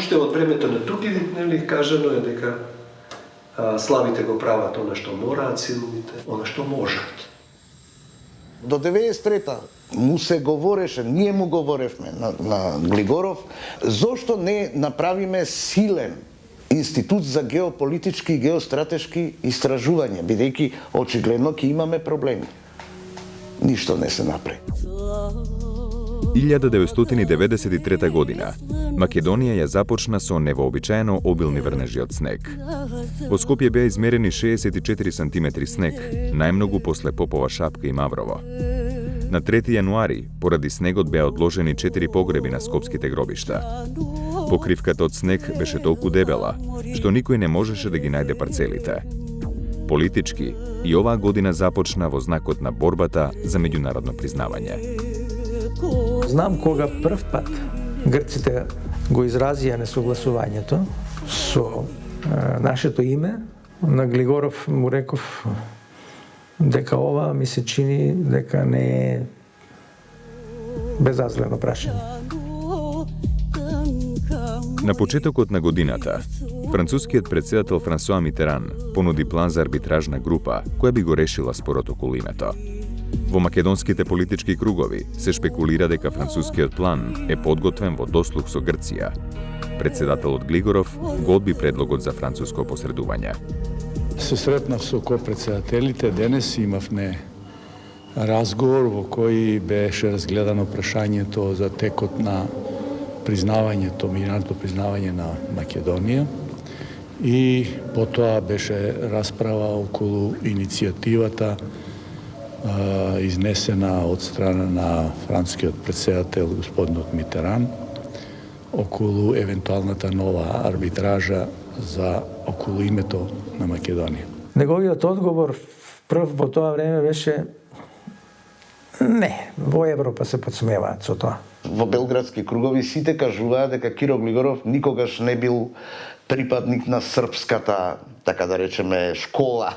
Уште од времето на Тукидид, нели, кажано е дека славите го прават она што мораат, силните, она што можат. До 93-та му се говореше, ние му говоревме на Глигоров, зошто не направиме силен институт за геополитички и геостратешки истражувања, бидејќи очигледно ќе имаме проблеми. Ништо не се направи. 1993 година Македонија ја започна со невообичаено обилни врнежи од снег. Во Скопје беа измерени 64 см снег, најмногу после Попова шапка и Маврово. На 3 јануари, поради снегот беа одложени 4 погреби на скопските гробишта. Покривката од снег беше толку дебела, што никој не можеше да ги најде парцелите. Политички, и оваа година започна во знакот на борбата за меѓународно признавање. Знам кога прв пат грците го изразија несогласувањето со нашето име, на Глигоров му реков дека ова ми се чини дека не е безазлено прашање. На почетокот на годината, францускиот председател Франсуа Митеран понуди план за арбитражна група која би го решила спорот околу името. Во македонските политички кругови се шпекулира дека францускиот план е подготвен во дослух со Грција. Председателот Глигоров го одби предлогот за француско посредување. Се сретнав со ко-председателите, денес имавме разговор во кој беше разгледано прашањето за текот на признавањето, меѓународното признавање на Македонија и потоа беше расправа околу иницијативата изнесена од страна на францускиот председател господинот Митеран околу евентуалната нова арбитража за околу името на Македонија. Неговиот одговор прв во тоа време беше не, во Европа се подсмеваат со тоа. Во белградски кругови сите кажуваат дека Киро Глигоров никогаш не бил припадник на српската, така да речеме, школа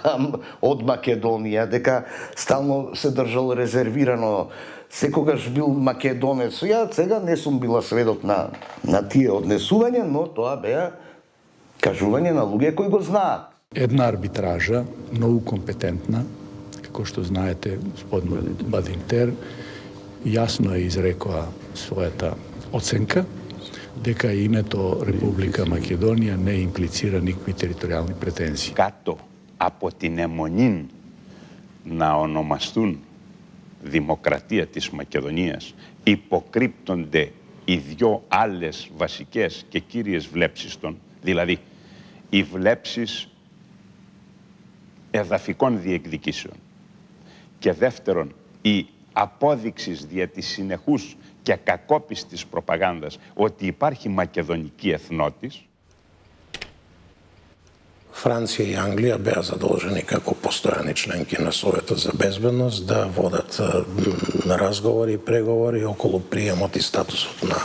од Македонија, дека стално се држал резервирано, секогаш бил македонец. Ја сега не сум била сведок на тие однесувања, но тоа беа кажување на луѓе кои го знаат. Една арбитража, многу компетентна, како што знаете, господин Бадинтер, јасно е изрекоа својата оценка, дека името Република Македонија не имплицира никакви територијални претензии. Κάτω από την αιμονή να ονομαστούν Δημοκρατία της Μακεδονίας υποκρύπτονται οι δυο άλλες βασικές και κύριες βλέψεις των, δηλαδή οι βλέψεις εδαφικών διεκδικήσεων και δεύτερον η απόδειξης δια της συνεχούς και κακόπιστης προπαγάνδας ότι υπάρχει μακεδονική εθνότης. Франција и Англија беа задолжени како постојани членки на Советот за безбедност да водат разговори и преговори околу приемот и статусот на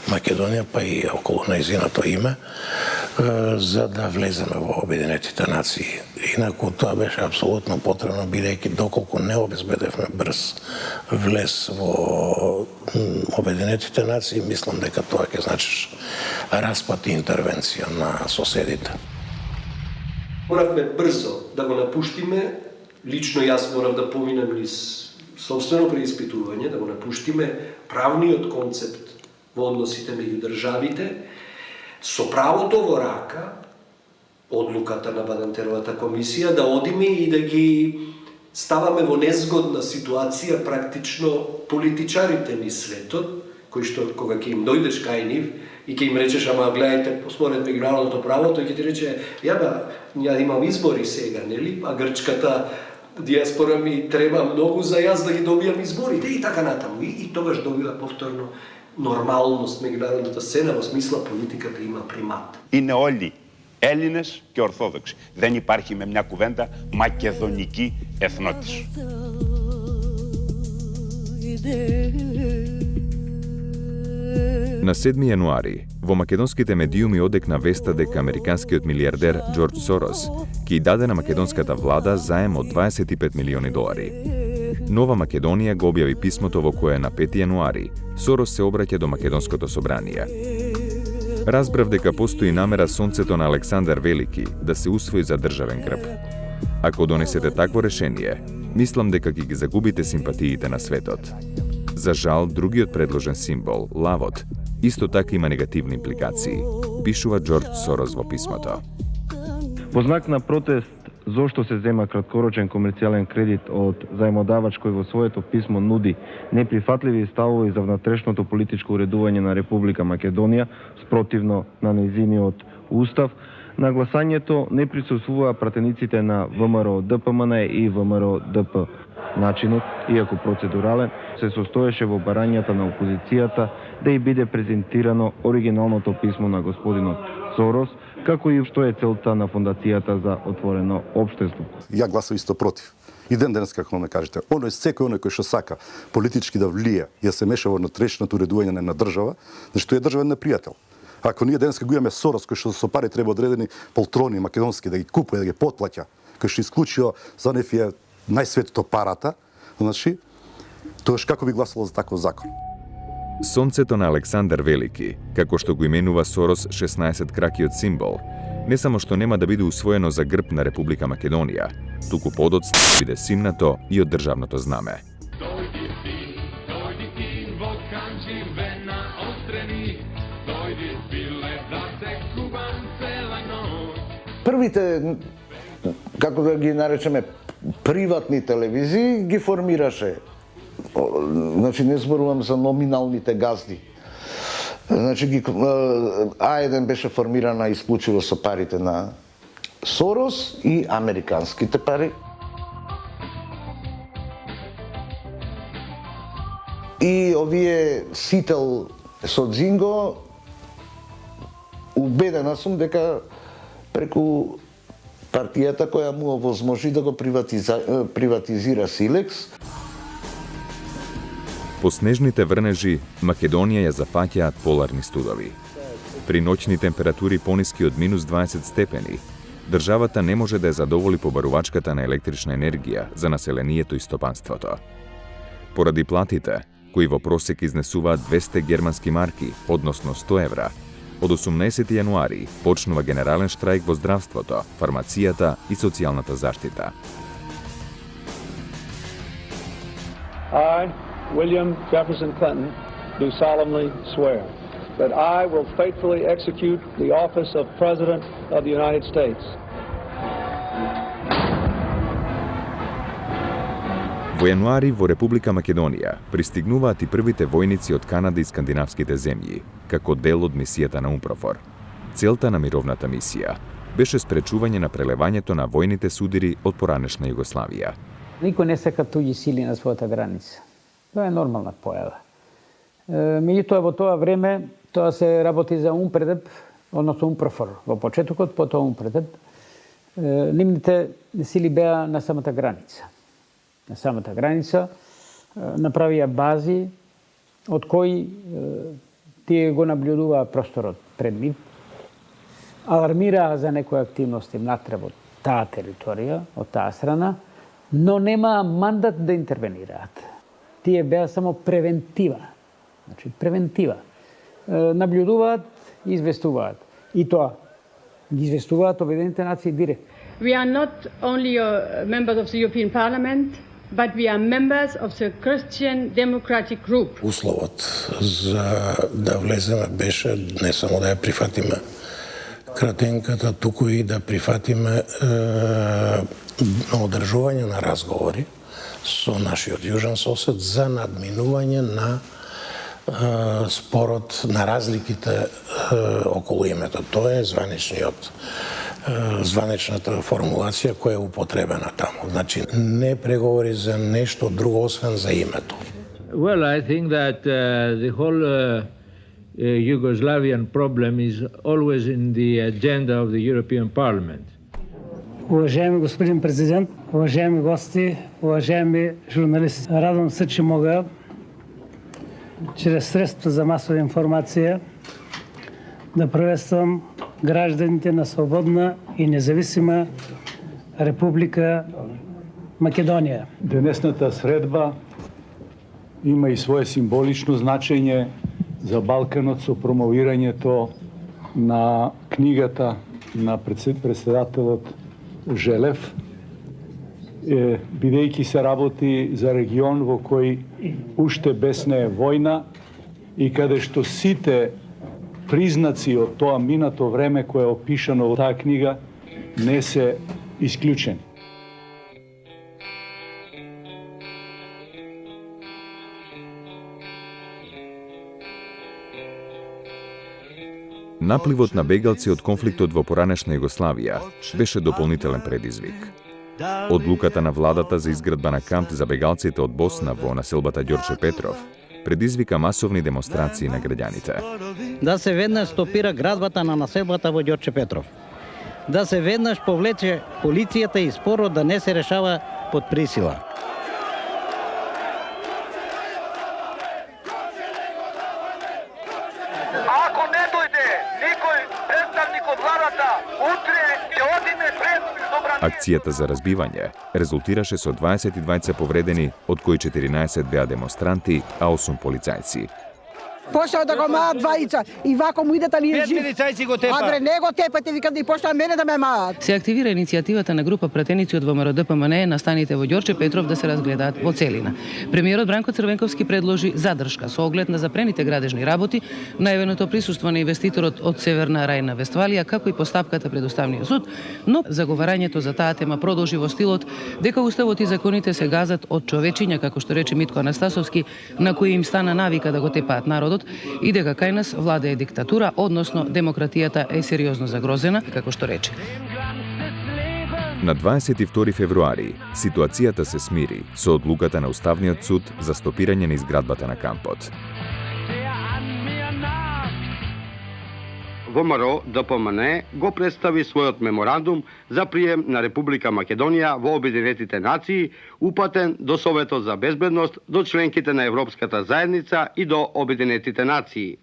Македонија, па и околу нејзиното име, за да влеземе во Обединетите нации. Инаку тоа беше апсолутно потребно, бидејќи доколку не обезбедевме брз влез во Обединетите нации, мислам дека тоа ќе значиш распад и интервенција на соседите. Моравме брзо да го напуштиме, лично јас морав да поминам низ собствено преиспитување, да го напуштиме правниот концепт во односите меѓу државите, со правото во рака, одлуката на Бадинтеровата комисија, да одиме и да ги ставаме во незгодна ситуација практично политичарите низ светот кога ќе им дојдеш кај нив и ќе им речеш, ама гледајте, според меѓународното право, тој ќе ти рече, ја имам избори сега, нели? А грчката диаспора ми треба многу за јас да ги добијам изборите и така натаму. И тогаш добива повторно нормалност меѓународната сцена, во смисла политиката има примат. Είναι όλοι Έλληνες και Ορθόδοξοι. Δεν υπάρχει με μια κουβέντα μακεδονική εθνότης. На 7 јануари, во македонските медиуми одекна веста дека американскиот милиардер Џорџ Сорос ќе даде на македонската влада заем од 25 милиони долари. Нова Македонија го објави писмото во кое на 5 јануари Сорос се обраќа до Македонското собрание. Разбрав дека постои намера сонцето на Александар Велики да се усвои за државен грб. Ако донесете такво решение, мислам дека ќе ги загубите симпатиите на светот. За жал, другиот предложен символ, лавот, исто така има негативни импликации, пишува Џорџ Сорос во писмото. Во знак на протест зошто се зема краткорочен комерцијален кредит од заемодавач кој во своето писмо нуди неприфатливи ставови за внатрешното политичко уредување на Република Македонија спротивно на нејзиниот устав, на гласањето не присуствуваа пратениците на ВМРО ДПМН и ВМРО ДП. Начинот, иако процедурален, се состоеше во барањата на опозицијата да и биде презентирано оригиналното писмо на господинот Сорос, како и што е целта на Фондацијата за отворено општество. Ја гласав исто против. И ден денес, како ме кажете, секој оној кој што сака политички да влие и да се меша во внатрешното уредување на држава, значи тој е државен непријател. Ако ние денес го имаме Сорос кој што со пари треба одредени полтрони македонски да ги купува, да ги потплаќа, кој што исклучио за неф е најсветото парата, значи тоаш како би гласало за таков закон? Сонцето на Александар Велики, како што го именува Сорос 16 кракиот символ, не само што нема да биде усвоено за грб на Република Македонија, туку подоцна да биде симнато и од државното знаме. Првите, како да ги наречеме, приватни телевизии ги формираше. Значи не зборувам за номиналните газди. Значи А1 беше формирана исклучиво со парите на Сорос и американските пари. И овие Сител со Дзинго, убедена сум дека преку партијата која му овозможи да го приватизира Силекс. По снежните врнежи, Македонија ја зафаќаат поларни студови. При ноќни температури пониски од минус 20 степени, државата не може да ја задоволи побарувачката на електрична енергија за населението и стопанството. Поради платите, кои во просек изнесуваат 200 германски марки, односно 100 евра, од 18 јануари почнува генерален штрајк во здравството, фармацијата и социјалната заштита. I, William Jefferson Clinton, do solemnly swear that I will faithfully execute the office of President of the United States. Во јануари во Република Македонија пристигнуваат и првите војници од Канада и скандинавските земји, како дел од мисијата на УНПРОФОР. Целта на мировната мисија беше спречување на прелевањето на војните судири од поранешна Југославија. Никој не сака туѓи сили на својата граница. Тоа е нормална појава. Меѓутоа во тоа време тоа се работи за УНПРЕДЕП, односно УНПРОФОР. Во почетокот, потоа УНПРЕДЕП, нивните сили беа на самата граница. На самата граница направија бази од кои тие го наблюдуваа просторот пред нив, алармираа за некои активности внатре во таа територија, од таа страна, но немаа мандат да интервенираат. Тие беа само превентива. Значи, превентива. Наблюдуваат и известуваат. И тоа ги известуваат Обединените нации директно. We are not only members of the European Parliament, but we are members of the Christian Democratic Group. Условот за да влеземе беше не само да ја прифатиме кратенката, туку и да прифатиме одржување на разговори со нашиот јужен сосед за надминување на спорот на разликите околу името. Тоа е званичната формулација која е употребена таму. Значи, не преговори за нешто друго освен за името. Well, I think that the whole Yugoslavian problem is always in the agenda of the European Parliament. Уважаеми господин президент, уважаеми гости, уважаеми журналисти, радвам се, че мога чрез средства за масова информация да приветствам гражданите на свободна и независима Република Македонија. Денесната средба има и свое символично значење за Балканот со промовирањето на книгата на председателот Желев, бидејќи се работи за регион во кој уште бесне е војна и каде што сите признаци од тоа минато време кое е опишано во таа книга не се исклучени. Напливот на бегалци од конфликтот во поранешна Југославија беше дополнителен предизвик. Одлуката на владата за изградба на камп за бегалците од Босна во населбата Ѓорче Петров предизвика масовни демонстрации на граѓаните. Да се веднаш стопира градбата на населбата во Ѓорче Петров. Да се веднаш повлече полицијата и спорот да не се решава под присила. Ако не дојде никој представник од владата, утре ќе одиме пред собрание. Акцијата за разбивање резултираше со 22 повредени, од кои 14 беа демонстранти, а 8 полицајци. Почнаа да го маат двајца и вако му идат, али е жив. Милицајци го тепа. Адре, не го тепате, викам да и почнаа мене да ме маат. Се активира иницијативата на група пратеници од ВМРО-ДПМНЕ на станите во Ѓорче Петров да се разгледаат во целина. Премиерот Бранко Црвенковски предложи задршка со оглед на запрените градежни работи, најавеното присуство на инвеститорот од Северна Рајна Вестфалија, како и постапката пред Уставниот суд, но заговарањето за таа тема продолжи во стилот дека уставот и законите се газат од човечиња, како што рече Митко Анастасовски, на кои им стана навика да го тепаат народот, и дека кај нас владее диктатура, односно демократијата е сериозно загрозена, како што рече. На 22 февруари ситуацијата се смири со одлуката на Уставниот суд за стопирање на изградбата на кампот. ВМРО-ДПМНЕ го представи својот меморандум за прием на Република Македонија во Обединетите нации, упатен до Советот за безбедност, до членките на Европската заедница и до Обединетите нации.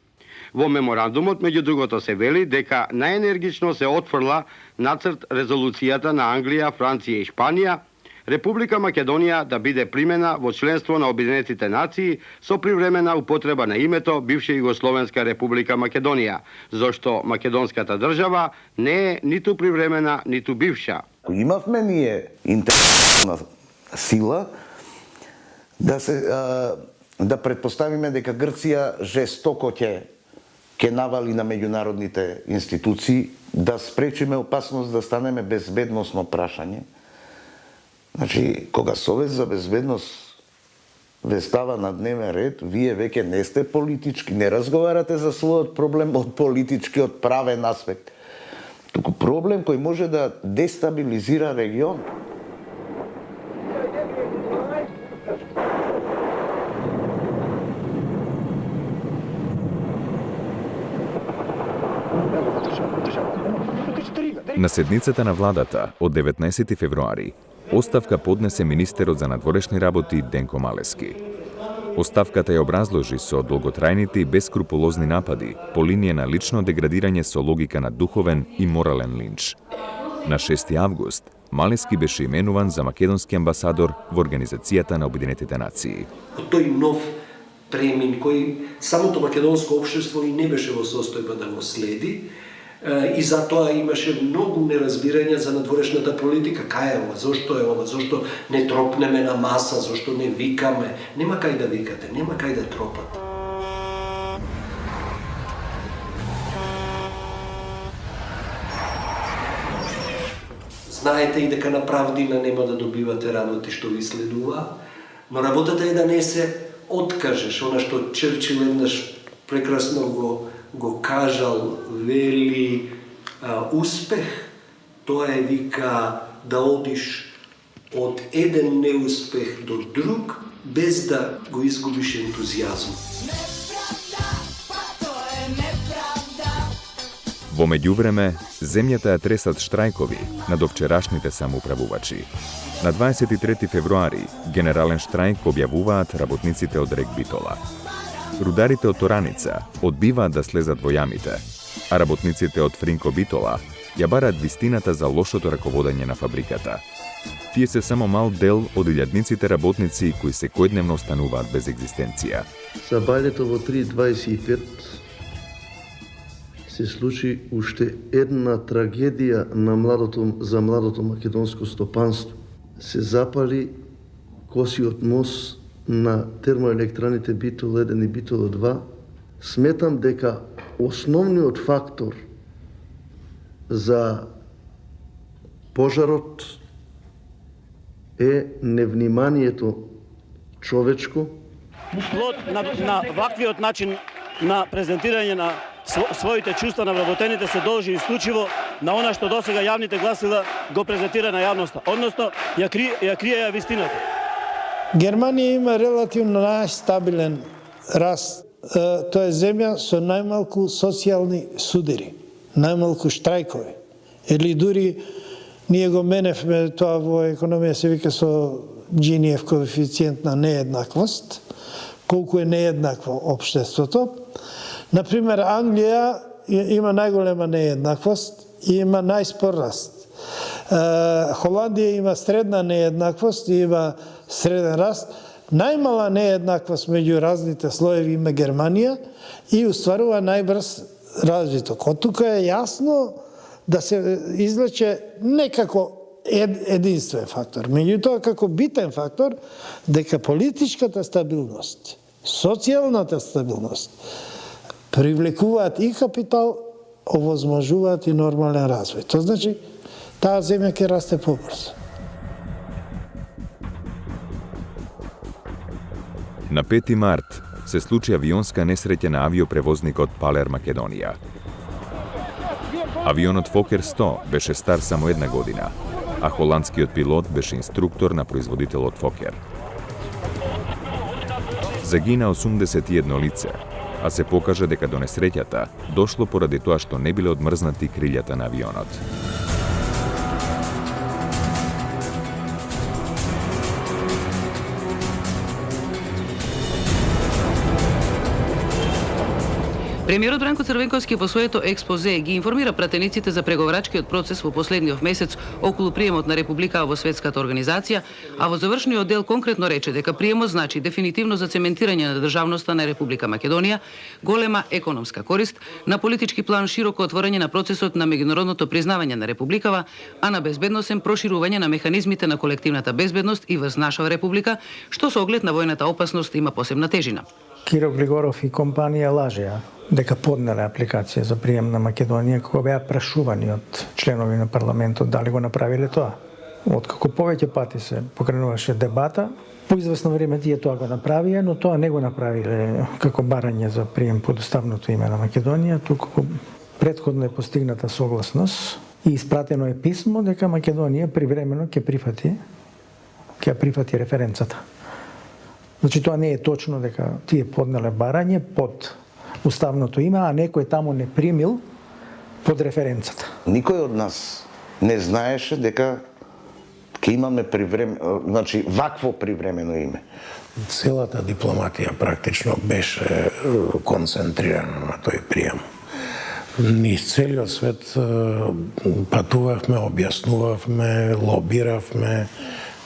Во меморандумот, меѓу другото, се вели дека најенергично се отфрла нацрт резолуцијата на Англија, Франција и Шпанија, Република Македонија да биде примена во членство на Обединетите нации со привремена употреба на името бивша Југословенска Република Македонија, зашто македонската држава не е ниту привремена, ниту бивша. Имавме ние интерна сила да предпоставиме дека Грција жестоко ќе навали на меѓународните институции, да спречиме опасност да станеме безбедносно прашање. Значи, кога Совет за безбедност ве става на дневен ред, вие веќе не сте политички, не разговарате за својот проблем од политички, од правен аспект. Туку проблем кој може да дестабилизира регион. На седницата на владата од 19 февруари оставка поднесе министерот за надворешни работи Денко Малески. Оставката ја образложи со долготрајните и бескрупулозни напади по линија на лично деградирање со логика на духовен и морален линч. На 6 август Малески беше именуван за македонски амбасадор во Организацијата на Обединетите нации. Тој нов премин кој самото македонско општество и не беше во состојба да го следи, и затоа имаше многу неразбирање за надворешната политика. Кај е ова? Зошто е ова? Зошто не тропнеме на маса? Зошто не викаме? Нема кај да викате, нема кај да тропате. Знаете и дека на правдина нема да добивате работи што ви следува, но работата е да не се откажеш, она што Черчил еднаш прекрасно го кажал, вели успех, тоа е вика да одиш од еден неуспех до друг, без да го изгубиш ентузијазм. Во меѓувреме, земјата ја тресат штрајкови на довчерашните самоуправувачи. На 23 февруари генерален штрајк објавуваат работниците од РЕК Битола. Рударите од Тораница одбиваат да слезат во јамите, а работниците од Фринко Битола ја бараат вистината за лошото раководење на фабриката. Тие се само мал дел од илјадниците работници кои секојдневно остануваат без екзистенција. Сабајлето во 3:25 се случи уште една трагедија за младото македонско стопанство. Се запали косиот мост на термоелектраните Битол 1 и Битол 2. Сметам дека основниот фактор за пожарот е невниманието човечко. Плод на ваквиот начин на презентирање на своите чувства на вработените се должи исклучиво на она што досега јавните гласила го презентира на јавноста, односно ја крие вистината. Германија има релативно најстабилен раст. Тоа е земја со најмалку социјални судири, најмалку штрајкови. Или дури ние го меневме тоа во економија се вика со Джиниев коефициент на нееднаквост, колку е нееднакво општеството. Например, Англија има најголема нееднаквост и има најспор раст. Холандија има средна нееднаквост и има среден раст. Најмала нееднаквост меѓу разните слоеви има Германија и устварува најбрз развиток. Од тука е јасно да се извлече некако единствен фактор. Меѓутоа, како битен фактор, дека политичката стабилност, социјалната стабилност, привлекуваат и капитал, овозможуваат и нормален развој. Тоа значи, таа земја ќе расте побрзо. На 5 март се случи авионска несреќа на авиопревозникот Палер Македонија. Авионот Фокер 100 беше стар само 1 година, а холандскиот пилот беше инструктор на производителот Фокер. Загина 81 лице, а се покажа дека до несреќата дошло поради тоа што не биле одмрзнати крилјата на авионот. Премиерот Бранко Црвенковски во своето експозе ги информира пратениците за преговарачкиот процес во последниот месец околу приемот на Република во светската организација, а во завршниот дел конкретно рече дека приемот значи дефинитивно зацементирање на државноста на Република Македонија, голема економска корист, на политички план широко отворање на процесот на меѓународното признавање на Републикава, а на безбедносен проширување на механизмите на колективната безбедност и врз нашава Република, што со оглед на војната опасност има посебна тежина. Киро Глигоров и компанија лажеа дека поднеле апликација за прием на Македонија кога беа прашувани од членови на парламентот дали го направиле тоа. Откако повеќе пати се покренуваше дебата, по известно време тие тоа го направија, но тоа не го направиле како барање за прием под уставното име на Македонија, туку претходно е постигната согласност и испратено е писмо дека Македонија привремено ќе прифати референцата. Значи тоа не е точно дека тие поднеле барање под уставното име, а некој таму не примил под референцата. Никој од нас не знаеше дека ќе имаме значи вакво привремено име. Целата дипломатија практично беше концентрирана на тој прием. Низ целиот свет патувавме, објаснувавме, лобиравме,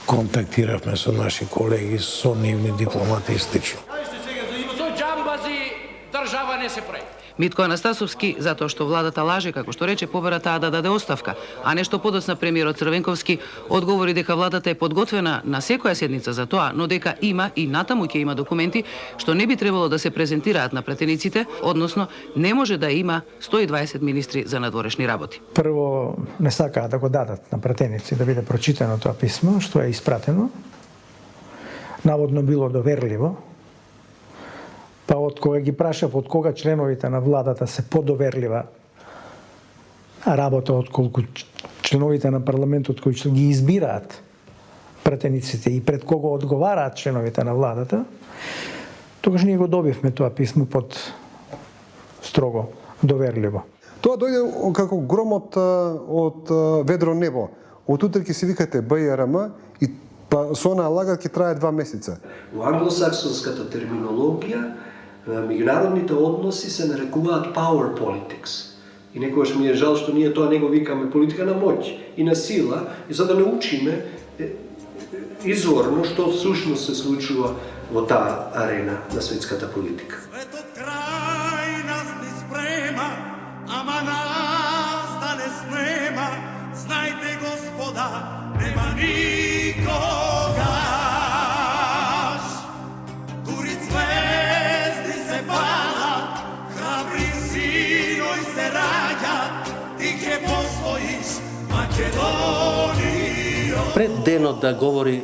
контактиравме со наши колеги, со нивни дипломати и слично. Држава не се прави. Митко Анастасовски, затоа што владата лаже, како што рече, побара таа да даде оставка, а нешто подоцна премиерот Црвенковски одговори дека владата е подготвена на секоја седница за тоа, но дека има и натаму ќе има документи што не би требало да се презентираат на пратениците, односно не може да има 120 министри за надворешни работи. Прво не сакаа да го дадат на пратеници да биде прочитано тоа писмо што е испратено. Наводно било доверливо, Па од кога ги прашав од кога членовите на владата се подоверлива работа отколку членовите на парламентот кои ги избираат пратениците и пред кого одговараат членовите на владата, тогаш ние го добивме тоа писмо под строго доверливо. Тоа дојде како громот од ведро небо. Од утре ќе си викате БРМ и па со онаа лага ќе трае 2 месеца. У англосаксонската терминологија меѓународните односи се нарекуваат power politics. И некогаш ми е жал што ние тоа не го викаме политика на моќ и на сила, и за да научиме изворно што всушност се случува во таа арена на светската политика. Ама нас да не снема, знајте Господа, нема никогаш. Дури звезди се палат, храбри синој се раѓат, ти ќе постоиш Македонија. Пред денот да говори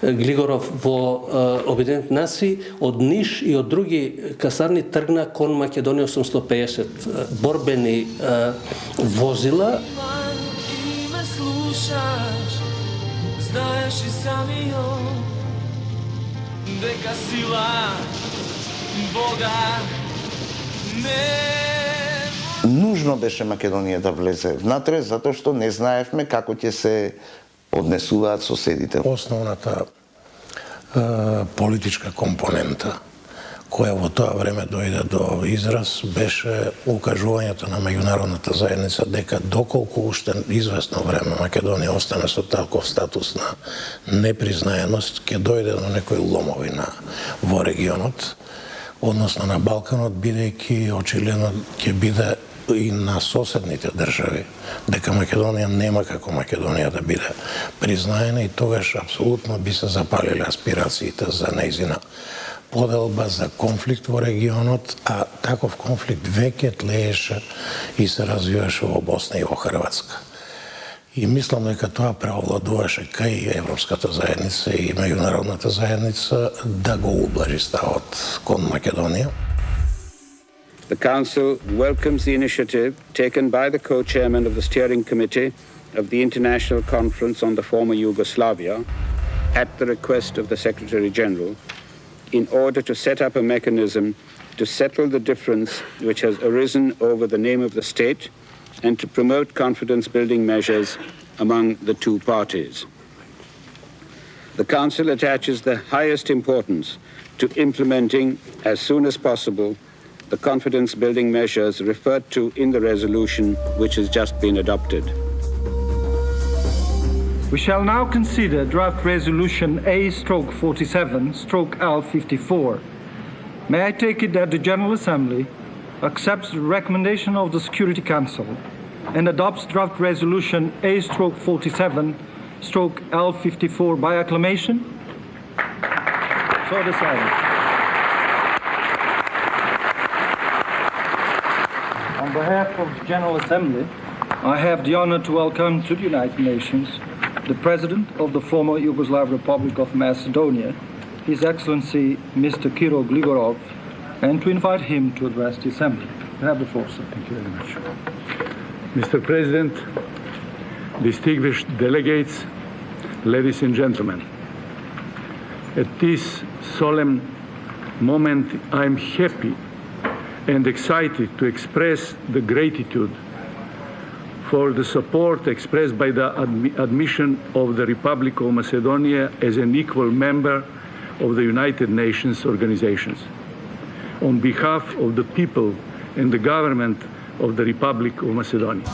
Глигоров во Обединените нации, од Ниш и од други касарни тргна кон Македонија 850 борбени возила. Ти ме слушаш, знаеш и самиот, дека сила Бога не. Нужно беше Македонија да влезе внатре, затоа што не знаевме како ќе се однесуваат соседите. Основната политичка компонента која во тоа време дојде до израз беше укажувањето на меѓународната заедница дека доколку уште известно време Македонија остане со таков статус на непризнаеност, ќе дојде до некои ломовина во регионот, односно на Балканот, бидејќи очигледно ќе биде и на соседните држави, дека Македонија нема како Македонија да биде признаена и тогаш апсолутно би се запалиле аспирациите за нејзина поделба, за конфликт во регионот, а таков конфликт веќе тлееше и се развиваше во Босна и во Хрватска. И мислам дека тоа преовладуваше кај Европската заедница и меѓународната заедница да го ублажи ставот кон Македонија. The Council welcomes the initiative taken by the co-chairman of the Steering Committee of the International Conference on the Former Yugoslavia, at the request of the Secretary-General, in order to set up a mechanism to settle the difference which has arisen over the name of the state and to promote confidence-building measures among the two parties. The Council attaches the highest importance to implementing, as soon as possible, the confidence-building measures referred to in the resolution which has just been adopted. We shall now consider draft resolution A/47/L54. May I take it that the General Assembly accepts the recommendation of the Security Council and adopts draft resolution A/47/L54 by acclamation? So decided. On behalf of the General Assembly, I have the honor to welcome to the United Nations the President of the former Yugoslav Republic of Macedonia, His Excellency Mr. Kiro Gligorov, and to invite him to address the Assembly. You have the floor, sir. Thank you very much. Mr. President, distinguished delegates, ladies and gentlemen, at this solemn moment, I'm happy and excited to express the gratitude for the support expressed by the admission of the Republic of Macedonia as an equal member of the United Nations organizations. On behalf of the people and the government of the Republic of Macedonia.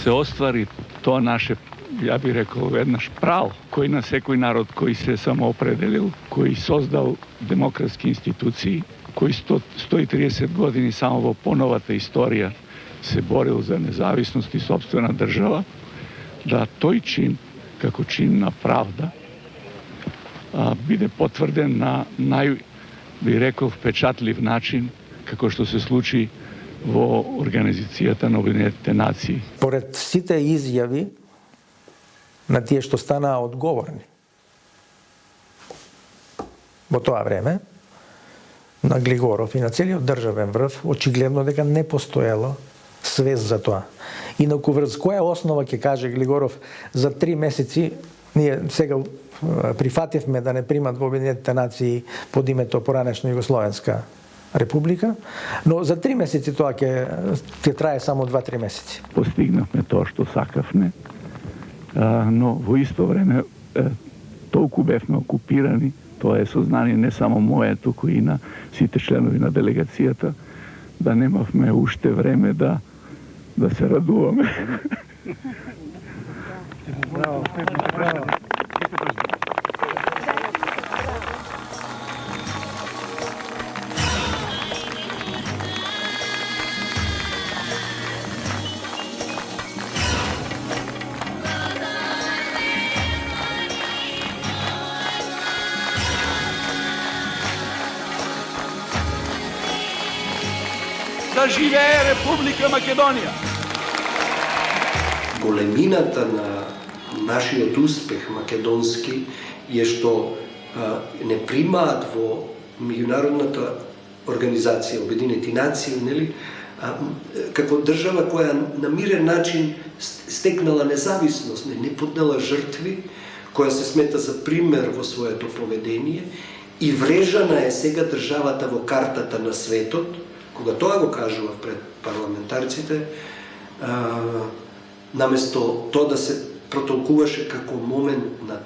Se ostvari to naše, ja bih rekao, naš prav koji na sekoj narod koji se samoopredelil, koji sozdal demokratske institucije, koji 130 godini samo vo ponovata istorija se boril za nezavisnost i sopstvena država, da toj čin, kako činna pravda, биде потврден на би рекол впечатлив начин, како што се случи во Организацијата на Обединетите нации. Поред сите изјави на тие што станаа одговорни во тоа време, на Глигоров и на целиот државен врв, очигледно дека не постоело свест за тоа. Инаку врз која основа ќе каже Глигоров за 3 месеци, ние сега прифативме да не примат во Обединетите нации под името поранешна Југословенска република, но за 3 месеци тоа ќе трае само 2-3 месеци. Постигнавме тоа што сакавме, но во исто време толку бевме окупирани, тоа е сознание не само мое, туку и на сите членови на делегацијата, да немавме уште време да се радуваме. Браво, браво. Да живее Република Македонија! Големината на нашиот успех македонски е што не примаат во меѓународната организација Обединети нации, нели, како држава која на мирен начин стекнала независност, не поднела жртви, која се смета за пример во своето поведение и врежана е сега државата во картата на светот. Кога тоа го кажував пред парламентарците, наместо тоа да се протолкуваше како момент на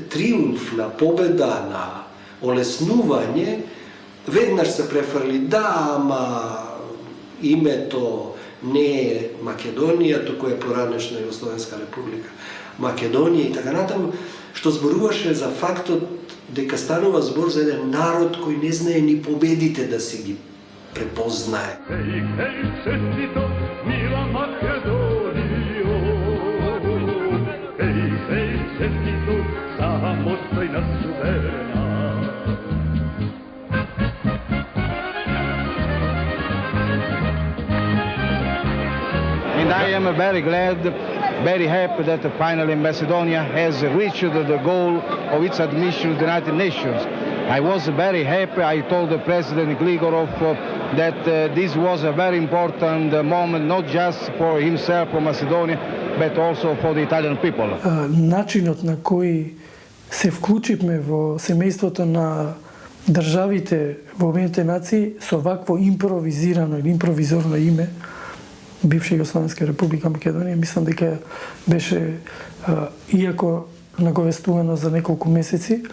триумф, на победа, на олеснување, веднаш се префрли, да, ама името не е Македонија, туку е поранешна Југословенска република Македонија и така натаму, што зборуваше за фактот дека станува збор за еден народ кој не знае ни победите да си ги препознае. And I am very glad, very happy that finally Macedonia has reached the goal of its admission to the United Nations. I was very happy. I told the President Gligorov that this was a very important moment, not just for himself, for Macedonia, but also for the Italian people. Начинот на кој се вклучивме во семејството на државите во Обединетите нации со вакво импровизирано или импровизорно име, бивша Југословенска република Македонија, мислам дека беше, иако наговестувано за неколку месеци,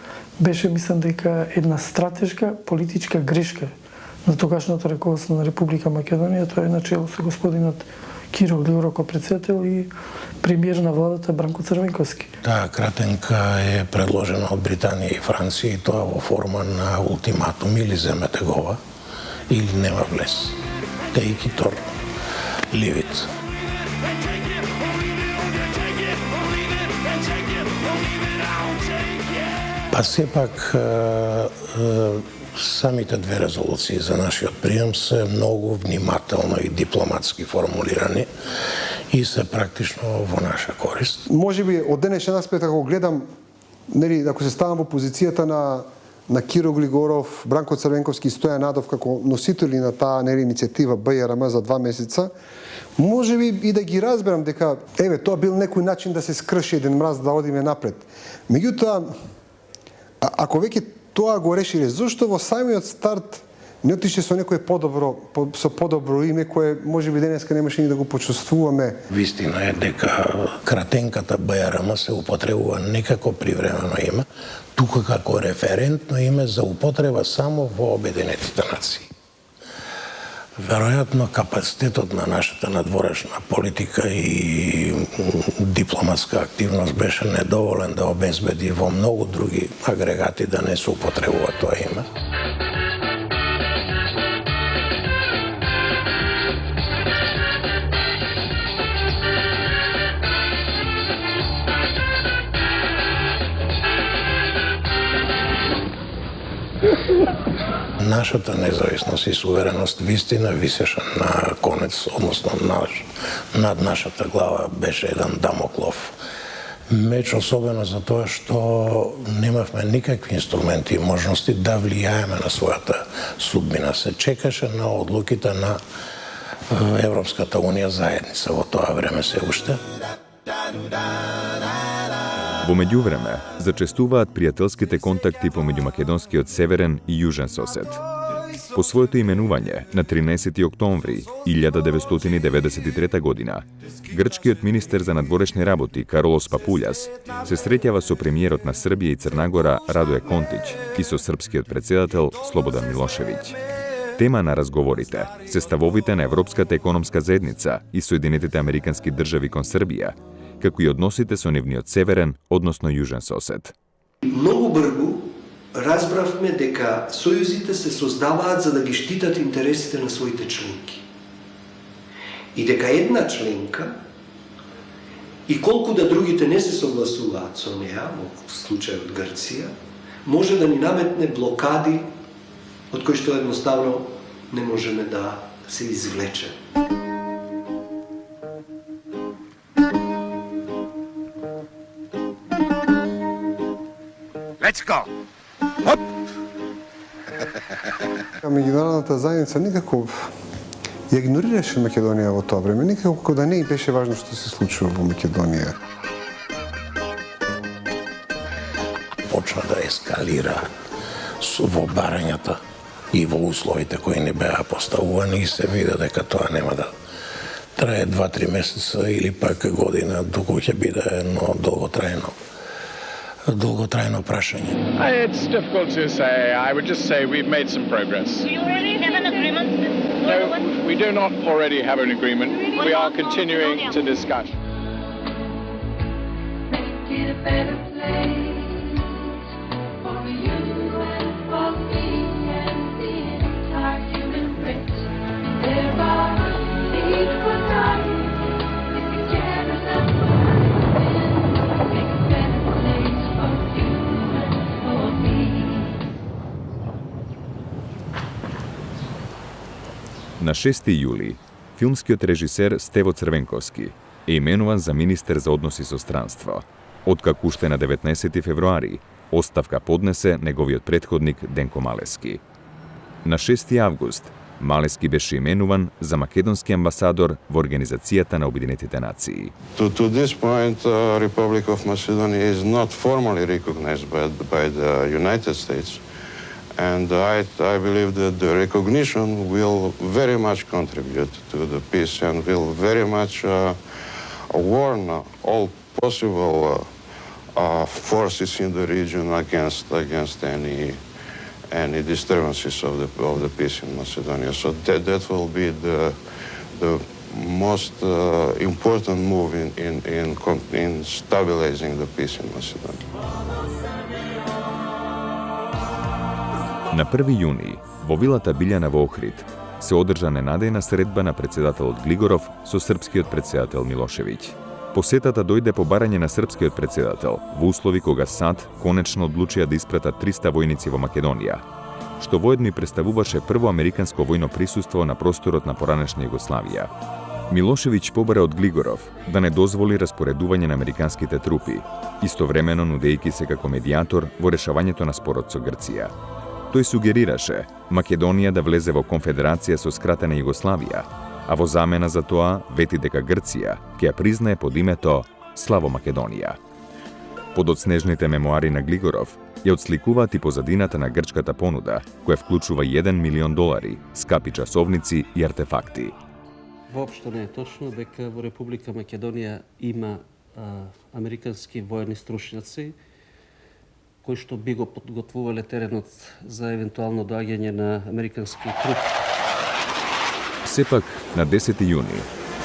беше, мислам дека една стратешка политичка грешка на тогашното раководство на Република Македонија. Тоа е начело со господинот Киро Глигоров како председател и премиер на владата Бранко Црвенковски. Таа кратенка е предложена од Британија и Франција и тоа во форма на ултиматум: или земете гова, или нема влез. Take it or leave it. Па сепак самите две резолуции за нашиот прием се многу внимателно и дипломатски формулирани и се практично во наша корист. Може би од денешен аспект, ако гледам, нели, ако се ставам во позицијата на Киро Глигоров, Бранко Црвенковски и Стојан Надов како носители на таа, нели, иницијатива БРМ за 2 месеца, може би и да ги разберам дека тоа бил некој начин да се скрши еден мраз, да одиме напред. Меѓутоа, ако веќе тоа го решиле, зошто во самиот старт не отише со некој подобро име кое можеби денеска немаше ни да го почувствуваме? Вистина е дека кратенката БРМ се употребува не како привремено име, туку како референтно име за употреба само во Обединетите нации. Веројатно капацитетот на нашата надворешна политика и дипломатска активност беше недоволен да обезбеди во многу други агрегати да не се употребува тоа име. нашата независност и сувереност вистина висеше на конец, односно над нашата глава беше еден дамоклов меч, особено за тоа што немавме никакви инструменти и можности да влијаеме на својата судбина. Се чекаше на одлуките на Европската унија заедница во тоа време се уште. Во меѓувреме, зачестуваат пријателските контакти помеѓу македонскиот северен и јужен сосед. По своето именување, на 13. октомври 1993 година, грчкиот министер за надворешни работи Каролос Папулјас се среќава со премиерот на Србија и Црнагора Радоје Контич и со српскиот председател Слободан Милошевиќ. Тема на разговорите се ставовите на Европската економска заедница и Соединетите американски држави кон Србија, како и односите со нивниот северен, односно јужен сосед. Многу брзо разбравме дека сојузите се создаваат за да ги штитат интересите на своите членки. И дека една членка, и колку да другите не се согласуваат со неа, во случајот Грција, може да ни наметне блокади од кои што едноставно не можеме да се извлечеме. Let's go! Меѓународната заедница никако ја игнорираше Македонија во тоа време, никако да не и беше важно што се случува во Македонија. Почна да ескалира во барањата и во условите кои не беа поставувани и се виде дека тоа нема да трае 2-3 месеца или пак година, доколку ќе биде едно долготрајно прашање. It's difficult to say. I would just say we've made some progress. Do you already have an agreement? No, we do not already have an agreement. We are continuing to discuss. На 6. јули, филмскиот режисер Стево Црвенковски е именуван за министер за односи со странство, откако уште на 19. февруари оставка поднесе неговиот претходник Денко Малески. На 6. август, Малески беше именуван за македонски амбасадор во Организацијата на Обединетите нации. To this point, Republic of Macedonia is not formally recognized by the United States. And I believe that the recognition will very much contribute to the peace and will very much warn all possible forces in the region against any disturbances of the peace in Macedonia. So that will be the most important move in stabilizing the peace in Macedonia. На 1. јуни, во вилата Билјана во Охрид, се одржа ненадејна средба на председателот Глигоров со српскиот председател Милошевиќ. Посетата дојде по барање на српскиот председател во услови кога САД конечно одлучија да испратат 300 војници во Македонија, што воедно и представуваше прво американско војно присуство на просторот на поранешна Југославија. Милошевиќ побара од Глигоров да не дозволи распоредување на американските трупи, истовремено нудејќи се како медијатор во решавањето на спорот со Грција. Тој сугерираше Македонија да влезе во конфедерација со скратена Југославија, а во замена за тоа вети дека Грција ќе ја признае под името Славо Македонија. Подоцнежните мемуари на Глигоров ја отсликуваат и позадината на грчката понуда, која вклучува $1 милион, скапи часовници и артефакти. Воопшто не е точно дека во Република Македонија има американски воени стручњаци кои што би го подготвувале теренот за евентуално доаѓање на американски трупи. Сепак, на 10. јуни,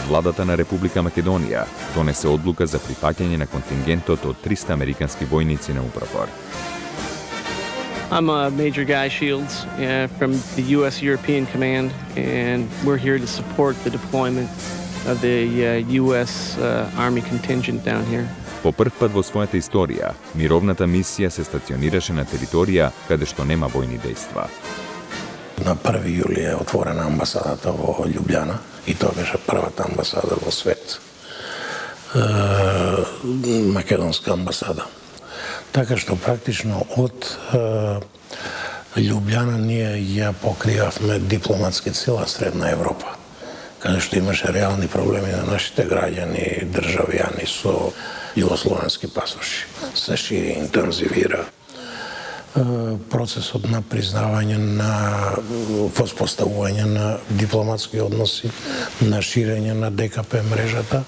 владата на Република Македонија донесе одлука за прифаќање на контингентот од 300 американски војници на упропор. I'm Major Guy Shields from the U.S. European Command, and we're here to support the deployment of the U.S. Army contingent down here. По прв пат во својата историја, мировната мисија се стационираше на територија каде што нема војни дејства. На 1 јули е отворена амбасадата во Љубљана и тоа беше првата амбасада во свет. Македонска амбасада. Така што практично од Љубљана ние ја покривавме дипломатски цела Средна Европа, каде што имаше реални проблеми на нашите граѓани, државјани со југословенски пасоши. Се шири, интензивира процесот на признавање, на воспоставување на дипломатски односи, на ширење на ДКП мрежата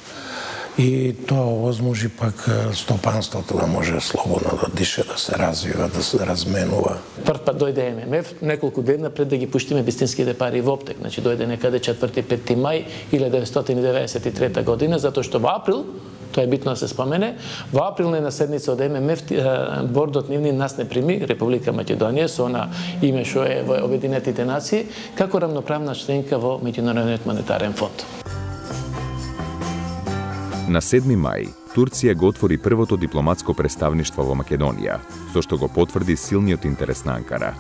и тоа овозможи пак стопанството да може слободно да дише, да се развива, да се разменува. Прв пат дојде ММФ, неколку дена пред да ги пуштиме вистинските пари во оптек. Значи дојде некаде 4-5 мај 1993 година, затоа што во април, тоа е битно да се спомене, во април на една седница од ММФ бордот нивни нас не прими, Република Македонија, со она име што е во Обединетите нации, како рамноправна членка во Меѓународниот монетарен фонд. На 7. мај, Турција го отвори првото дипломатско представништво во Македонија, со што го потврди силниот интерес на Анкара.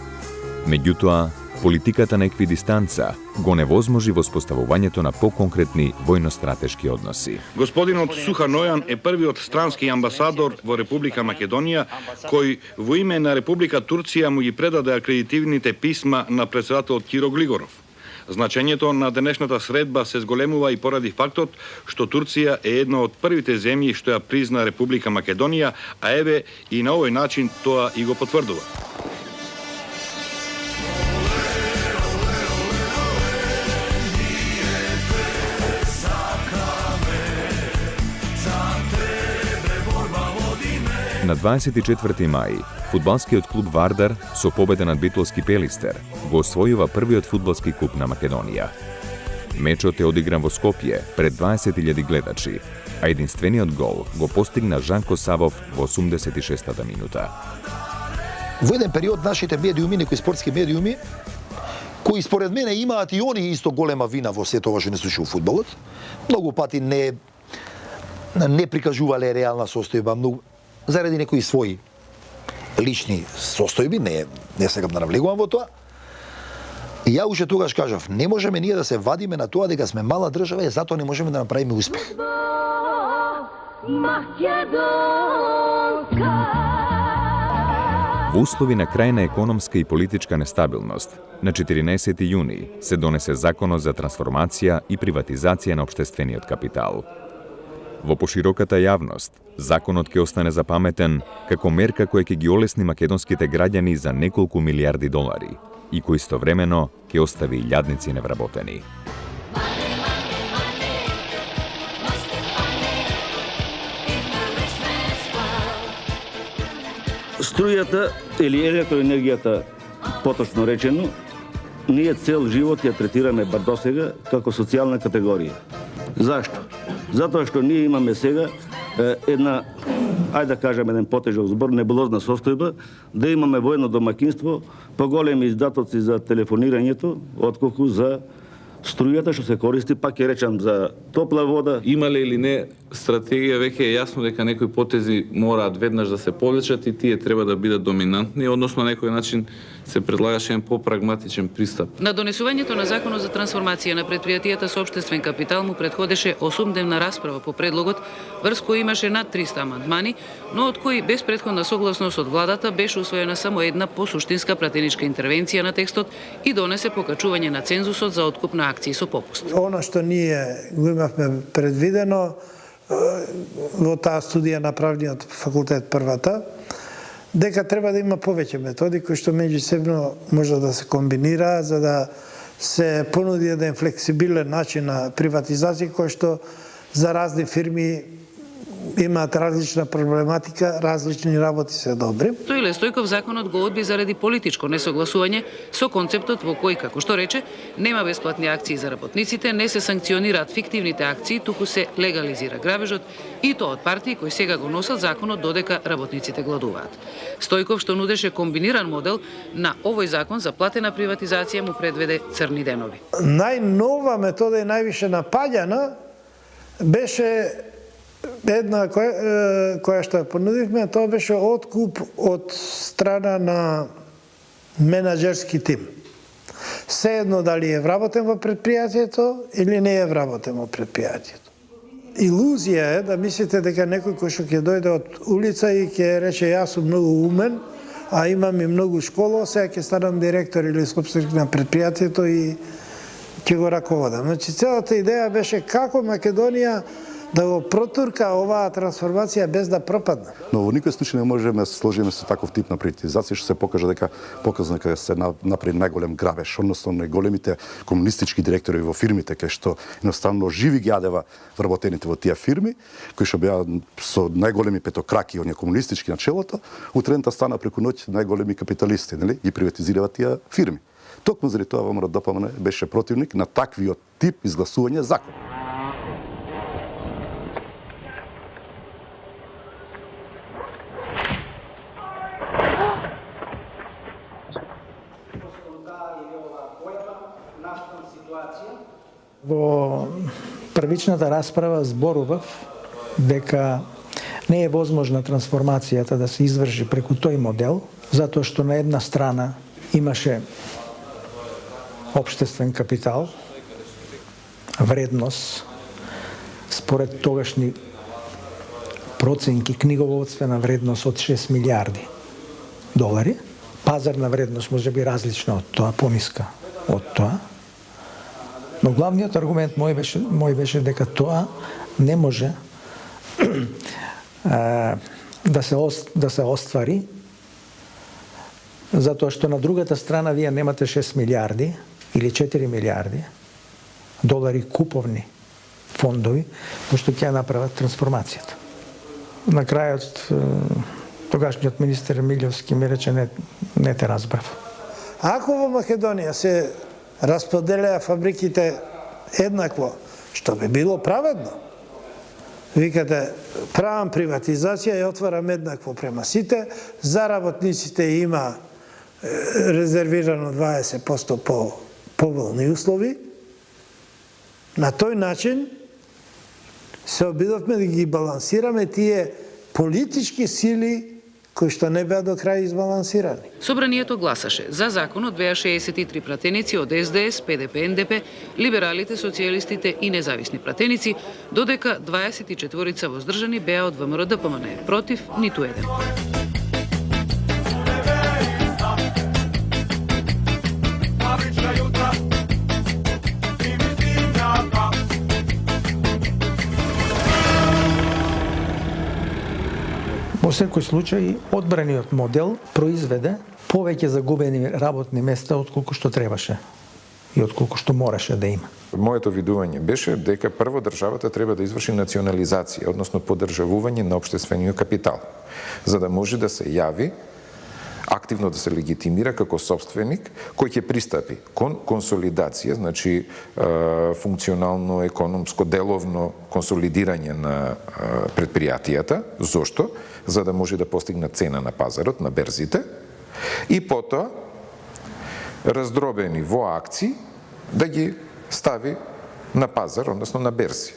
Меѓутоа, политиката на еквидистанца го невозможи воспоставувањето на поконкретни војно-стратешки односи. Господинот Суханојан е првиот странски амбасадор во Република Македонија, кој во име на Република Турција му ги предаде акредитивните писма на председателот Киро Глигоров. Значењето на денешната средба се зголемува и поради фактот што Турција е една од првите земји што ја призна Република Македонија, а еве и на овој начин тоа и го потврдува. На 24. мај, фудбалскиот клуб Вардар со победа над битолски Пелистер го освојува првиот фудбалски куп на Македонија. Мечот е одигран во Скопје пред 20.000 гледачи, а единствениот гол го постигна Жанко Савов во 86-та минута. Во еден период нашите медиуми, некои спортски медиуми, кои според мене имаат и они исто голема вина во сето ова што не случува фудбалот, многу пати не прикажувале реална состојба, многу заради некои своји лични состојби, не сакам да навлегувам во тоа. И ја уште тогаш кажав, не можеме ние да се вадиме на тоа дека сме мала држава и затоа не можеме да направиме успех. Во услови на крајна економска и политичка нестабилност, на 14 јуни се донесе Законот за трансформација и приватизација на општествениот капитал. Во пошироката јавност, законот ќе остане запаметен како мерка која ќе ги олесни македонските граѓани за неколку милиарди долари и кој истовремено ќе остави илјадници невработени. Струјата или електроенергијата, поточно речено, ние цел живот ја третираме бар досега како социјална категорија. Зашто? Затоа што ние имаме сега една, ајде да кажем еден потежок збор, небулозна состојба, да имаме воено домакинство, поголеми издатоци за телефонирањето, отколку за струјата што се користи, пак ќе речам за топла вода. Има ли или не стратегија, веќе е јасно дека некои потези мораат веднаш да се повлечат и тие треба да бидат доминантни, односно на некој начин се предлагаше еден попрагматичен пристап. На донесувањето на Законот за трансформација на предпријатијата со општествен капитал му претходеше 8-дневна расправа по предлогот, врз кој имаше над 300 амандмани, но од кои без претходна согласност од владата беше усвоена само една посуштинска пратеничка интервенција на текстот и донесе покачување на цензусот за откуп на акции со попуст. Оно што ние го имавме предвидено во таа студија на правниот факултет првата, дека треба да има повеќе методи кои што меѓусебно може да се комбинираат за да се понуди еден флексибилен начин на приватизација кој што за разни фирми имаат различна проблематика, различни работи се добри. Стоиле Стојков законот го одби заради политичко несогласување со концептот во кој, како што рече, нема бесплатни акции за работниците, не се санкционираат фиктивните акции, туку се легализира грабежот и тоа од партии кои сега го носат законот додека работниците гладуваат. Стојков што нудеше комбиниран модел на овој закон за платена приватизација му предведе црни денови. Најнова метода и највише напаѓана беше една која што ја понудивме, тоа беше откуп од страна на менаџерски тим. се едно дали е вработен во предпријатието или не е вработен во предпријатието. Илузија е да мислите дека некој кој што ќе дојде од улица и ќе рече јас сум многу умен, а имам и многу школа, сега ќе станам директор или собственик на предпријатието и ќе го раководам. Значи, целата идеја беше како Македонија да го протурка оваа трансформација без да пропадне. Но во никој случај не можеме да се сложиме со таков тип на приватизација што се показа дека се направи најголем грабеж, односно најголемите комунистички директори во фирмите кај што едноставно живи ги јадева вработените во тие фирми, кои што беа со најголеми петокраки оние комунистички на челото, утрената стана преку ноќ најголеми капиталисти, нели? Ги приватизираа тие фирми. Токму заради тоа ВМРО ДПМН беше противник на таквиот тип изгласување закон. Во првичната расправа зборував дека не е возможна трансформацијата да се изврши преку тој модел, затоа што на една страна имаше општествен капитал, вредност, според тогашни проценки, книговодствена вредност од 6 милиарди долари, пазарна вредност може би различна од тоа, пониска од тоа. Но главниот аргумент мој беше дека тоа не може да се оствари, затоа што на другата страна вие немате 6 милиарди или 4 милиарди долари куповни фондови, кои што ќе направат трансформацијата. На крајот, тогашниот министер Милјовски ми рече, не те разбрав. Ако во Македонија се расподелеа фабриките еднакво, што би било праведно, викате, правам приватизација и отварам еднакво према сите, за работниците има резервирано 20% по поволни услови. На тој начин се обидовме да ги балансираме тие политички сили кои што не беа до крај избалансирани. Собранието гласаше за законот беа 63 пратеници од СДС, ПДП, НДП, либералите, социјалистите и независни пратеници, додека 24 воздржани беа од ВМРО ДПМН, против ниту еден. Во секој случај, одбраниот модел произведе повеќе загубени работни места отколку што требаше и отколку што мораше да има. Моето видување беше дека прво државата треба да изврши национализација, односно поддржавување на општествениот капитал, за да може да се јави активно да се легитимира како собственик кој ќе пристапи кон консолидација, значи функционално, економско, деловно консолидирање на предпријатијата. Зошто? За да може да постигне цена на пазарот, на берзите, и потоа раздробени во акции да ги стави на пазар, односно на берзи.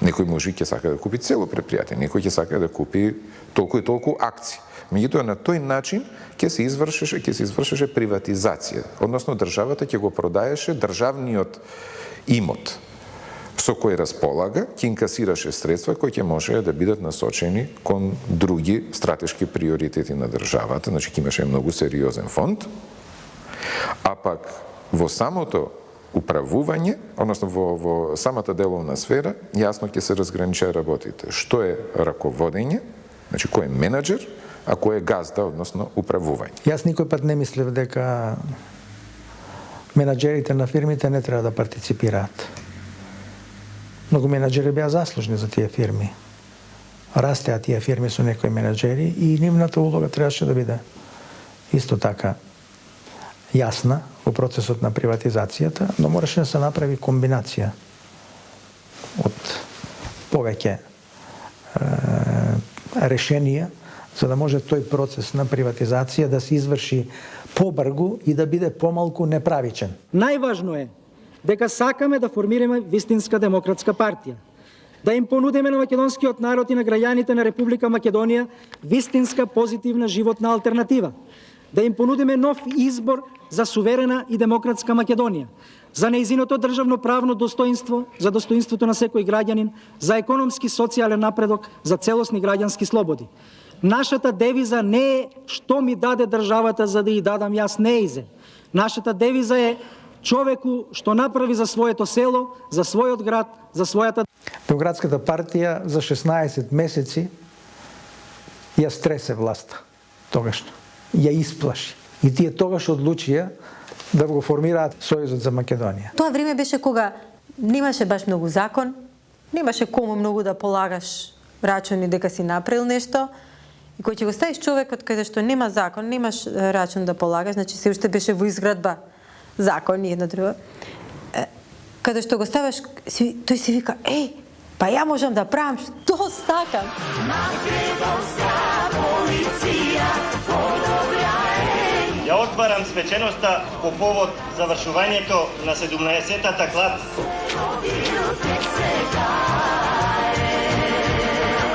Некој може ќе сака да купи цело предпријатие, некој ќе сака да купи толку и толку акции. Меѓутоа на тој начин ќе се извршеше приватизација, односно државата ќе го продаеше државниот имот со кој располага, ќе инкасираше средства кои ќе може да бидат насочени кон други стратешки приоритети на државата, значи ќе имаше многу сериозен фонд, а пак во самото управување, односно во самата деловна сфера, јасно ќе се разграничат работите. Што е раководење, значи кој е менаџер, а кој е газда, односно управување. Јас никој пат не мислев дека менаџерите на фирмите не треба да партиципираат. Многу менаџери беа заслужни за тие фирми. Растеа тие фирми со некои менаџери и нивната улога требаше да биде исто така јасна во процесот на приватизацијата, но мораше да се направи комбинација од повеќе решенија за да може тој процес на приватизација да се изврши побрзо и да биде помалку неправичен. Најважно е дека сакаме да формираме вистинска демократска партија, да им понудиме на македонскиот народ и на граѓаните на Република Македонија вистинска позитивна животна алтернатива, да им понудиме нов избор за суверена и демократска Македонија, за нејзиното државно правно достоинство, за достоинството на секој граѓанин, за економски социјален напредок, за целосни граѓански слободи. Нашата девиза не е што ми даде државата за да ја дадам јас неизе. Нашата девиза е човеку што направи за своето село, за својот град, за својата... Демократската партија за 16 месеци ја стресе власта тогашно, ја исплаши. И тие тогаш одлучија да го формираат Сојузот за Македонија. Тоа време беше кога немаше баш многу закон, немаше кому многу да полагаш рачуни дека си направил нешто, и кој ќе го ставиш човекот каде што нема закон, немаш рачун да полагаш, значи се уште беше во изградба закон и едно друго. Каде што го ставаш, тој си вика, па ја можам да правам што сакам. Ја отварам свеченоста по повод завршувањето на 17-та клад.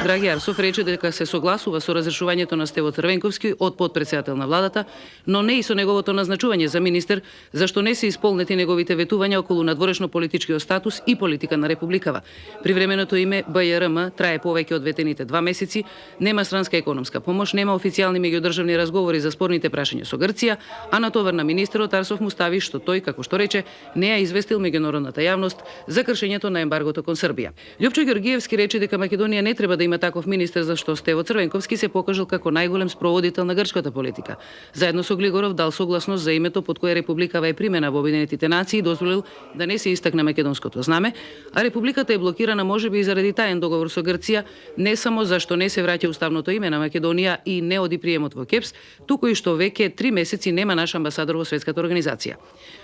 Драги Арсов рече дека се согласува со разрешувањето на Стево Црвенковски од подпредседател на владата, но не и со неговото назначување за министер, зашто не се исполнети неговите ветувања околу надворешно политичкиот статус и политика на републикава. Привременото име БЈРМ трае повеќе од ветените 2 месеци, нема странска економска помош, нема официјални меѓудржавни разговори за спорните прашања со Грција, а на товар на министерот Арсов му стави што тој, како што рече, не ја известил меѓународната јавност за кршењето на ембаргото кон Србија. Љупчо Ѓоргиевски рече дека Македонија не треба да има таков министер, зашто Стево Црвенковски се покажал како најголем спроводител на грчката политика. Заедно со Глигоров дал согласност за името под кое републикава е примена во Обединетите нации и дозволил да не се истакне македонското знаме, а републиката е блокирана можеби и заради таен договор со Грција, не само зашто не се враќа уставното име на Македонија и не оди приемот во КЕПС, туку и што веќе 3 месеци нема наш амбасадор во светската организација.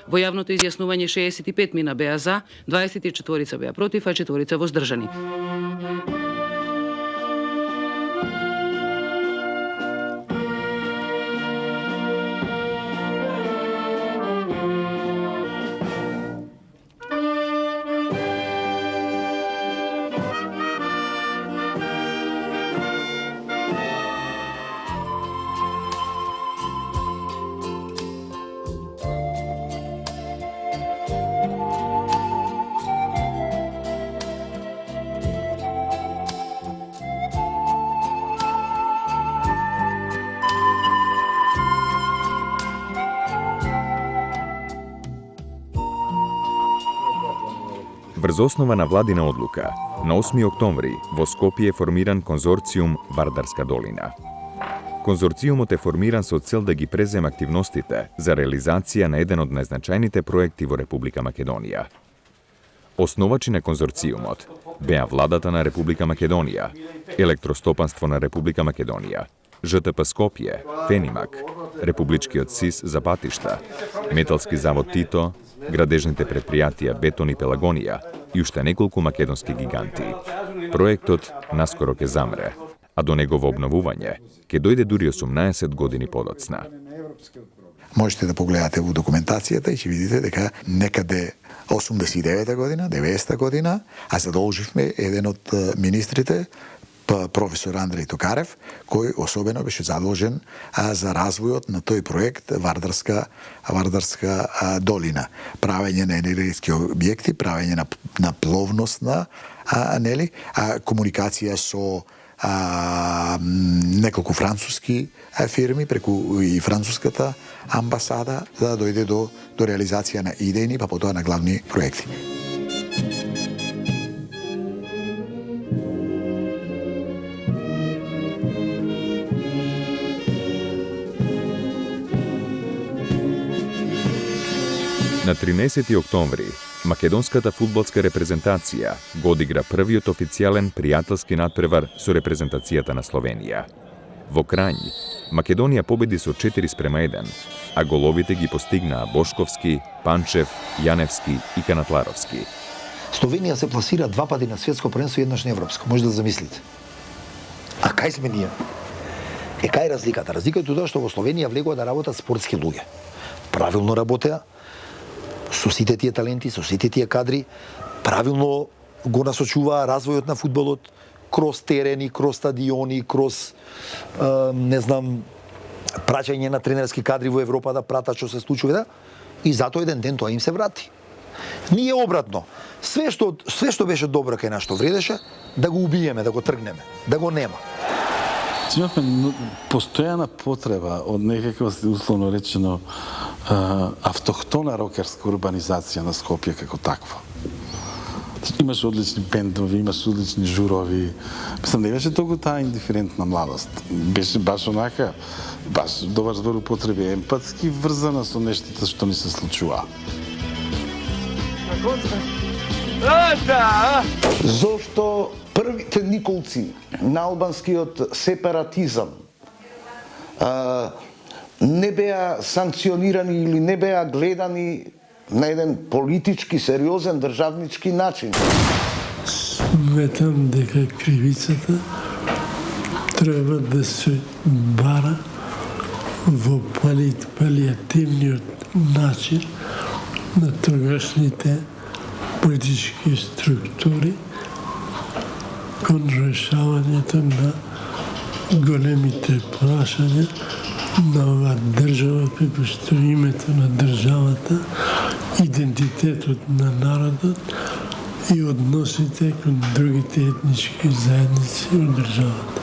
Во јавното изјаснување 65 мина беа за, 24 беа против, а 4 воздржани. Врз основа на владина одлука, на 8 октомври во Скопје е формиран конзорциум Вардарска долина. Конзорциумот е формиран со цел да ги презема активностите за реализација на еден од најзначајните проекти во Република Македонија. Основачи на конзорциумот беа владата на Република Македонија, Електростопанство на Република Македонија, ЖТП Скопје, Фенимак, Републичкиот СИС за патишта, Металски завод Тито, градежните предпријатија Бетон и Пелагонија и уште неколку македонски гиганти. Проектот наскоро ќе замре, а до негово обновување ќе дојде дури 18 години подоцна. Можете да погледате во документацијата и ќе видите дека некаде 89 година, 90 година, а задолживме еден од министрите, професор Андреј Токарев, кој особено беше задолжен за развојот на тој проект Вардарска долина. Правење на енергетски објекти, правење на пловносна, комуникација со неколку француски фирми преку и француската амбасада за да дојде до реализација на идејни, па потоа на главни проекти. На 13 октомври, македонската фудбалска репрезентација го одигра првиот официјален пријателски надпревар со репрезентацијата на Словенија. Во Крањ, Македонија победи со 4:1, а головите ги постигнаа Бошковски, Панчев, Јаневски и Канатларовски. Словенија се пласира 2 пати на светско првенство и еднаш на европско, може да замислите. А кај сме ние? Кај разликата? Разликата е тоа што во Словенија влегува да работат спортски луѓе. Правилно работеа, со сите тие таленти, со сите тие кадри, правилно го насочуваа развојот на фудбалот кроз терени, кроз стадиони, кроз праќање на тренерски кадри во Европа да пратат што се случува, и затоа еден ден тоа им се врати. Ние обратно, све што беше добро кај нас, што вредеше, да го убиеме, да го тргнеме, да го нема. Имавме постојана потреба од некаква, условно речено, автохтона рокерска урбанизација на Скопје како таква. Имаш одлични бендови, имаш одлични журови. Мислам, не беше толку таа индиферентна младост. Беше баш онака, баш добар збор употреби, емпатски врзана со нештата што ни се случува. Зошто првите николци на албанскиот сепаратизам не беа санкционирани или не беа гледани на еден политички, сериозен, државнички начин? Сметам дека кривицата треба да се бара во палиативниот начин на тогашните политички структури кон решавањето на големите прашања на оваа држава, како што името на државата, идентитетот на народот и односите кон другите етнички заедници во државата.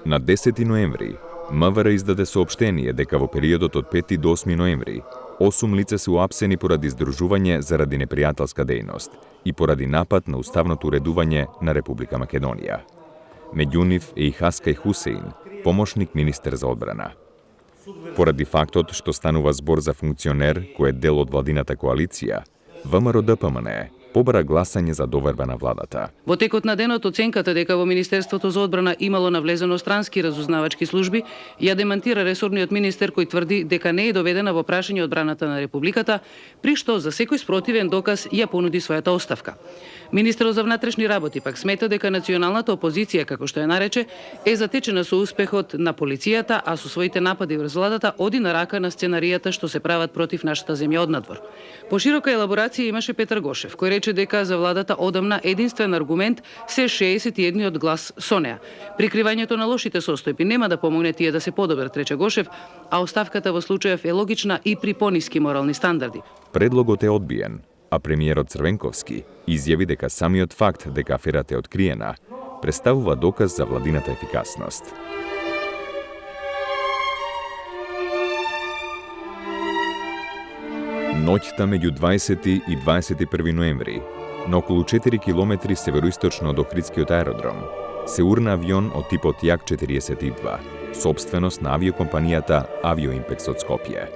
На 10 ноември, МВР издаде соопштение дека во периодот од 5 до 8 ноември 8 лица се уапсени поради здружување заради непријателска дејност и поради напад на уставното уредување на Република Македонија. Меѓу нив е и Хаскај Хусеин, помошник министер за одбрана. Поради фактот што станува збор за функционер кој е дел од владината коалиција, ВМРО ДПМН побара гласање за доверба на владата. Во текот на денот оценката дека во Министерството за одбрана имало навлезено странски разузнавачки служби ја демантира ресорниот министер кој тврди дека не е доведена во прашање одбраната на Републиката, при што за секој спротивен доказ ја понуди својата оставка. Министерот за внатрешни работи пак смета дека националната опозиција, како што ја нарече, е затечена со успехот на полицијата, а со своите напади врз владата оди на рака на сценаријата што се прават против нашата земја однадвор. Поширока елаборација имаше Петар Гошев, кој рече дека за владата одамна единствен аргумент се 61 глас со неа. Прикривањето на лошите состојби нема да помогне тие да се подобрат, рече Гошев, а оставката во случајов е логична и при пониски морални стандарди. Предлогот е одбиен, а премиерот Црвенковски изјави дека самиот факт дека аферата е откриена представува доказ за владината ефикасност. Ноќта меѓу 20 и 21 ноември, на околу 4 километри североисточно од Охридскиот аеродром, се урна авион од типот Јак-42, собственост на авиокомпанијата Авиоимпекс од Скопје.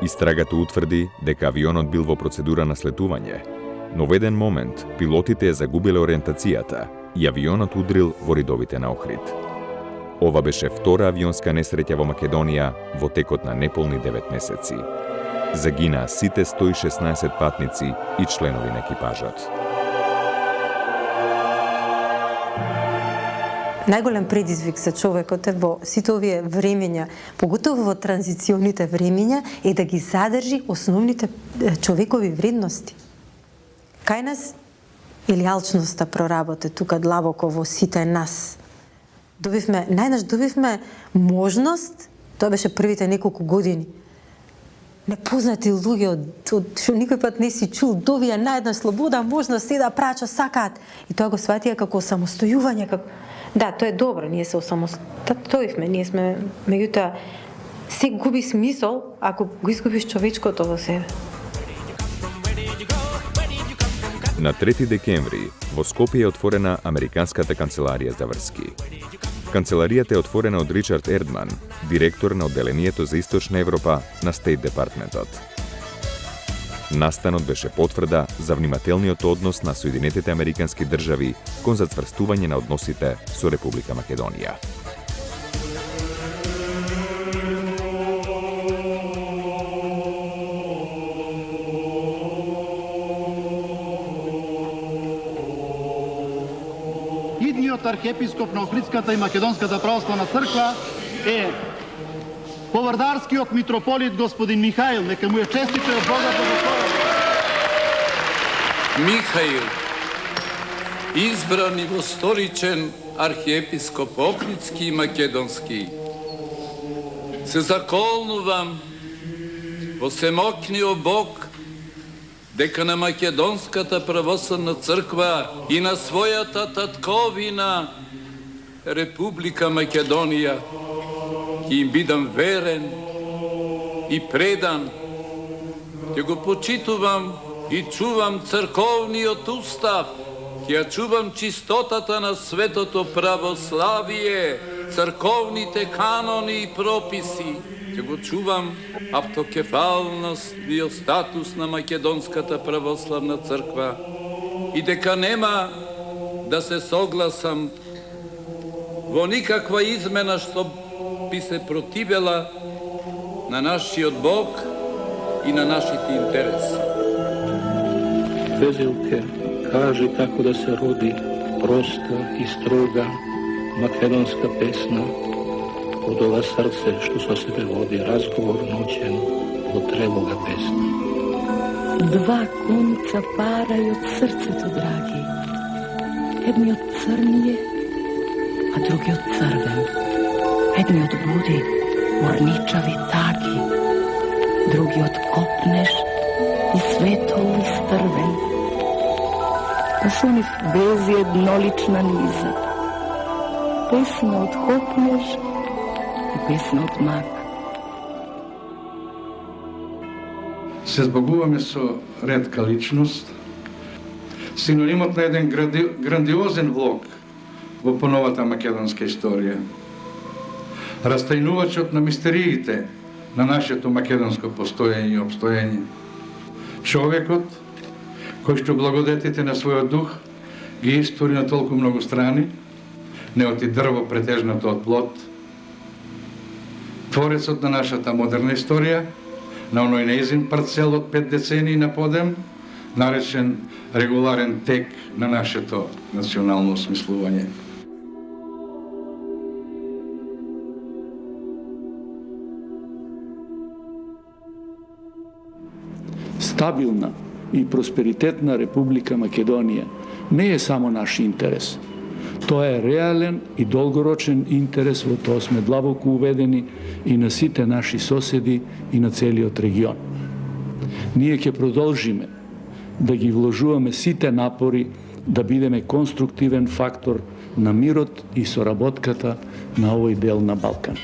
Истрагата утврди дека авионот бил во процедура на слетување, но во еден момент пилотите ја загубиле ориентацијата и авионот удрил во ридовите на Охрид. Ова беше втора авионска несреќа во Македонија во текот на неполни 9 месеци. Загинаа сите 116 патници и членови на екипажот. Најголем предизвик за човекот е во сите овие времења, поготово во транзиционите времења, е да ги задржи основните човекови вредности. Кај нас или алчноста проработе тука длабоко во сите нас. Најнаш добивме можност, тоа беше првите неколку години, непознати луѓе од што никој пат не си чул, добија најдна слобода, можност се да праќа сакаат. И тоа го сватија како самостојување, како да, тоа е добро, ние се осамостоивме, ние сме, меѓутоа, се губи смисол ако го изгубиш човечкото во себе. На 3 декември во Скопје е отворена Американската канцеларија за врски. Канцеларијата е отворена од Ричард Ердман, директор на одделението за Источна Европа на Стейт Департментот. Настанот беше потврда за внимателниот однос на Соединетите Американски држави кон зацврстување на односите со Република Македонија. Идниот архиепископ на Охридската и Македонската православна црква е повардарскиот митрополит господин Михаил, нека му е честито од Бога благословен. Михаил, избран и восторичен архиепископ Охридски и Македонски, се заколнувам во Семокниот Бог дека на Македонската православна црква и на својата татковина Република Македонија ќе им бидам верен и предан, ќе го почитувам и чувам црковниот устав, ќе ја чувам чистотата на светото православие, црковните канони и прописи, ќе го чувам автокефалност и статус на Македонската православна црква и дека нема да се согласам во никаква измена што би се противела на нашиот Бог и на нашите интереси. Везелке каже како да се роди проста и строга македонска песна од ова срце што со себе води разговор ноќен во тревога песна. Два конца парај од срцето, драги. Едниот црније, а другиот црвен. Едниот буди орничави таги, другиот копнеш и светол изтрвен. А со нив вези еднолична низа. Песна од копнеш и песна од мак. Се збогуваме со ретка личност, синонимот на еден грандиозен влог во поновата македонска историја. Растајнувачот на мистериите на нашето македонско постоење и обстоење. Човекот кој што благодетите на својот дух ги истори на толку многу страни, не оти дрво претежнато од плод. Творецот на нашата модерна историја, на оној неизин парцел од 5 децении на подем, наречен регуларен тек на нашето национално осмислување. Стабилна и просперитетна Република Македонија не е само наш интерес. Тоа е реален и долгорочен интерес, во тоа сме длабоко уведени и на сите наши соседи и на целиот регион. Ние ќе продолжиме да ги вложуваме сите напори да бидеме конструктивен фактор на мирот и соработката на овој дел на Балкан.